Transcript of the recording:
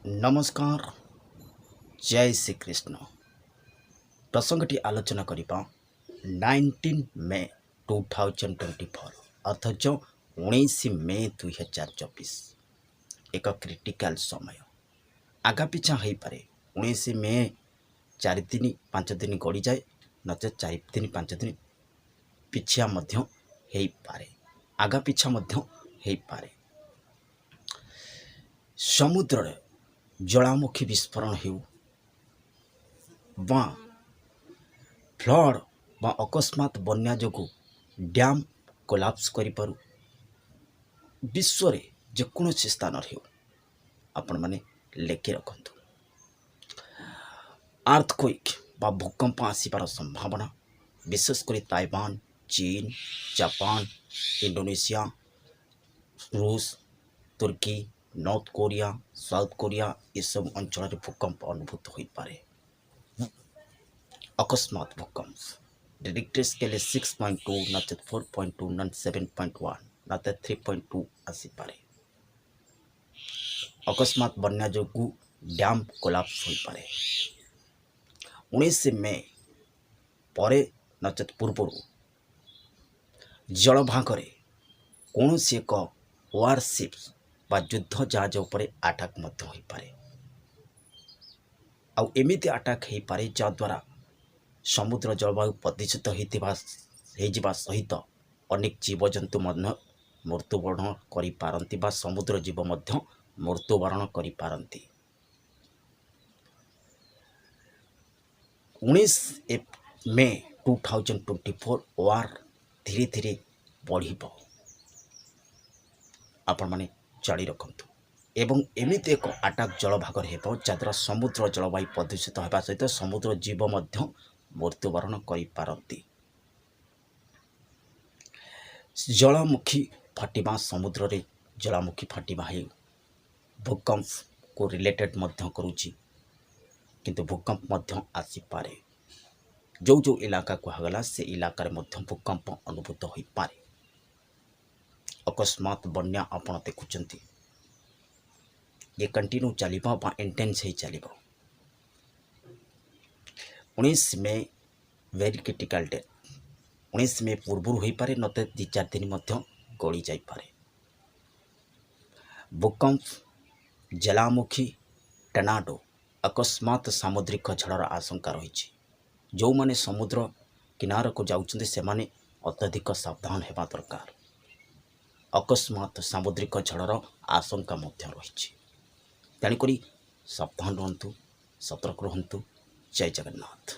नमस्कार जय श्री कृष्ण प्रसंगटी आलोचना करिबा 19 मे 2024 अर्थात 19 मे 2024 एक क्रिटिकल समय आगा पिछा हो पारे 19 मे 4 दिन 5 दिन गड़ी जाए नचे 4 दिन 5 दिन पिछा मध्य हो पारे आगा पिछा मध्य हो पारे समुद्र ज्वालामुखी विस्फोरण हो फ्लड बा अकस्मात बन्या जोगु डैम कोलाप्स करि पारु विश्व रे जेकोसी स्थान हो आपण माने लेखि रखंतु अर्थक्वेक बा भूकंप आसीबार संभावना विशेषकर ताइवान चीन जापान इंडोनेशिया रूस तुर्की नॉर्थ कोरिया साउथ कोरिया ये सब अंचल भूकंप अनुभूत हो पारे अकस्मात भूकंप रिक्टर स्केल 6.2 नचेत 4.2 नन 7.1 नचेत 3.2 आसी पारे अकस्मात बन्या जोगु डैम कोलाप्स हो पारे 19 मे परे नचेत पूर्व जलभागरे कौन सी एक वारशिप बा युद्ध जहाज उपरे अटैक मध्य हो पारे आउ एमिति अटैक हो पारे जद्वारा समुद्र जलवायु प्रदूषित होइजिबा सहित अनेक जीवजंतु मृत्युवरण करि पारंती बा समुद्र जीव मध्य मृत्युवरण करि पारंती 19 मे 2024 वार धीरे धीरे बढ़िबो आपण माने जारी रखंतु एवं एमिति एक अटैक जलभाग हेबो जद्वारा समुद्र जलवायु प्रदूषित होगा सहित समुद्र जीव मध्य मृत्युवरण करि पारंती जलमुखी फाटिबा समुद्र रे जलमुखी फाटिबा हे भूकंप को रिलेटेड मध्य करूची किंतु भूकंप मध्य आसी पारे जो जो इलाका कहगला से इलाका रे मध्य भूकंप अनुभूत हो पारे अकस्मात बन्या आपण देखुचंती ये कंटिन्यू चलिबा बा इंटेंस ही चलिबा 19 मे वेरी क्रिटिकल डेट 19 मे पूर्व हो पारे नते 2-4 दिन मध्य गड़ी जाई पारे भूकंप ज्वालामुखी टर्नाडो अकस्मात सामुद्रिक झड़र आशंका रही जो माने समुद्र किनार को जाउछन्ते से माने अत्यधिक सावधान हेबा दरकार अकस्मात सामुद्रिक झड़र आशंका मध्य रही तेणुक सावधान रहंतु सतर्क रहंतु जय जगन्नाथ।